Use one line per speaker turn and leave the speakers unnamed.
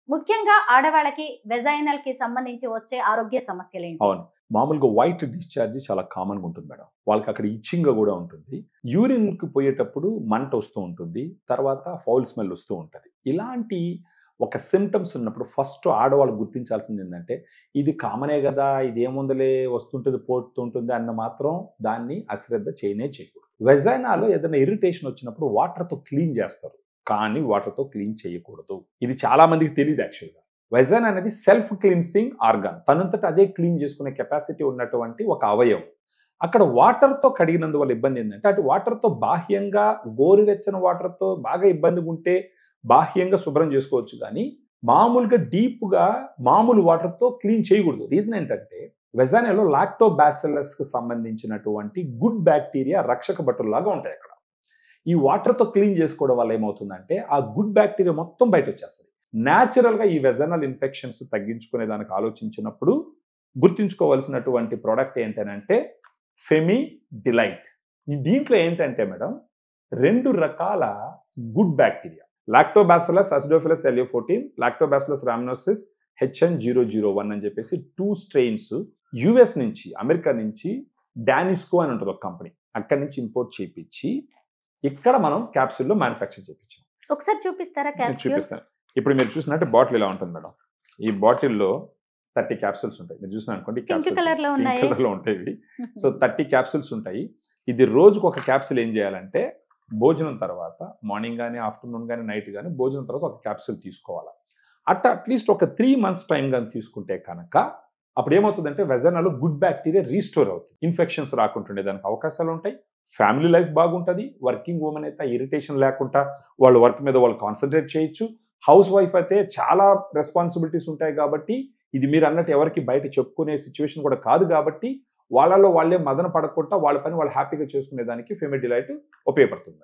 ముఖ్యంగా ఆడవాళ్ళకి వెజైనల్‌కి సంబంధించి వచ్చే ఆరోగ్య సమస్యలేంటి?
అవును. మామూలుగా వైట్ డిశ్చార్జ్ చాలా కామన్‌గా ఉంటుంది మేడం. వాళ్ళకి అక్కడ ఇచ్చింగ్‌గా గూడా ఉంటుంది. యూరిన్‌కి పోయేటప్పుడు మంట వస్తూ ఉంటుంది. తర్వాత ఫౌల్ స్మెల్ వస్తూ ఉంటది. ఇలాంటి ఒక సింప్టమ్స్ ఉన్నప్పుడు ఫస్ట్ ఆడవాళ్ళు గుర్తించాల్సింది ఏందంటే, ఇది కామనే గదా! ఇదేముందిలే వస్తుంటది, పోతుంటుంది అన్న మాత్రం దాన్ని అశ్రద్ధ చేయనే చేయకూడదు. వెజైనాలో ఏదైనా ఇరిటేషన్ వచ్చినప్పుడు వాటర్‌తో క్లీన్ చేస్తారు. కానీ వాటర్‌తో క్లీన్ చేయకూడదు. ఇది చాలా మందికి తెలీదు యాక్చువల్‌గా. వెజైనా అనేది సెల్ఫ్ క్లీన్సింగ్ ఆర్గాన్. తనంతట అదే క్లీన్ చేసుకునే కెపాసిటీ ఉన్నటువంటి ఒక అవయవం. అక్కడ వాటర్‌తో కడిగినందువల్ల ఇబ్బంది ఏందంటే, అటు వాటర్‌తో బాహ్యంగా గోరువెచ్చని వాటర్‌తో బాగా ఇబ్బందిగా ఉంటే బాహ్యంగా శుభ్రం చేసుకోవచ్చు గానీ, మామూలుగా డీప్‌గా మామూలు వాటర్‌తో క్లీన్ చేయకూడదు. రీజన్ ఏంటంటే, వెజైనాలో లాక్టోబాసిల్లస్‌కి సంబంధించినటువంటి గుడ్ బాక్టీరియా రక్షక భటుల్లాగా ఉంటాయి అక్కడ. ఈ వాటర్‌తో క్లీన్ చేసుకోవడం వల్ల ఏమవుతుందంటే, ఆ గుడ్ బాక్టీరియా మొత్తం బయటొచ్చేస్తది. న్యాచురల్‌గా ఈ వెజనల్ ఇన్ఫెక్షన్స్ తగ్గించుకునే దానికి ఆలోచించినప్పుడు గుర్తుంచుకోవాల్సినటువంటి ప్రొడక్ట్ ఏంటనంటే ఫెమి డిలైట్. దీంట్లో ఏంటంటే మేడం 2 రకాల గుడ్ బాక్టీరియా లాక్టోబాసిల్లస్ అసిడోఫిలస్ ఎలియోఫోర్టీన్, లాక్టోబాసిల్లస్ రామినోసిస్ HN001 అని చెప్పేసి 2 స్ట్రెయిన్స్ యూఎస్ నుంచి, అమెరికా నుంచి డానిస్కో అని ఉంటుంది ఒక కంపెనీ. అక్కడి నుంచి ఇంపోర్ట్ చేపించి ఇక్కడ మనం క్యాప్సూల్‌లో మ్యానుఫ్యాక్చర్ చేపించాం.
ఒకసారి చూపిస్తారా
నేను
క్యాప్సూల్స్?
చూపిస్తాను. ఇప్పుడు మీరు చూసినట్టు బాటిల్ ఇలా ఉంటుంది మేడం. ఈ బాటిల్‌లో 30 క్యాప్సూల్స్ ఉంటాయి. మీరు చూసినారనుకోండి
పింక్ కలర్‌లో
పింక్
ఉన్నాయి.
కలర్‌లో ఉంటాయి ఇవి. సో 30 క్యాప్సూల్స్ ఉంటాయి. ఇది రోజుకు ఒక క్యాప్సూల్ ఏం చేయాలంటే భోజనం తర్వాత మార్నింగ్ గాని, ఆఫ్టర్‌నూన్ గాని, నైట్ గాని భోజనం తర్వాత ఒక క్యాప్సూల్ తీసుకోవాలా. అట్లీస్ట్ ఒక 3 మంత్స్ టైం గాని తీసుకుంటే కనుక అప్పుడు ఏమవుతుందంటే వెజైనాలో గుడ్ బాక్టీరియా రీస్టోర్ అవుతుంది. ఇన్ఫెక్షన్స్ రాకుండా ఉండేదానికి అవకాశాలు ఉంటాయి. ఫ్యామిలీ లైఫ్ బాగుంటది. వర్కింగ్ వుమెన్ అయితే ఇరిటేషన్ లేకుండా వాళ్ళ వర్క్ మీద వాళ్ళు కాన్సంట్రేట్ చేయొచ్చు. హౌస్ వైఫ్ అయితే చాలా రెస్పాన్సిబిలిటీస్ ఉంటాయి కాబట్టి ఇది మీరు అన్నట్టు ఎవరికి బయట చెప్పుకునే సిచ్యువేషన్ కూడా కాదు కాబట్టి వాళ్ళలో వాళ్ళే మదన పడకుండా వాళ్ళ పని వాళ్ళు హ్యాపీగా చేసుకునే దానికి ఫెమి డిలైట్ ఉపయోగపడుతుంది.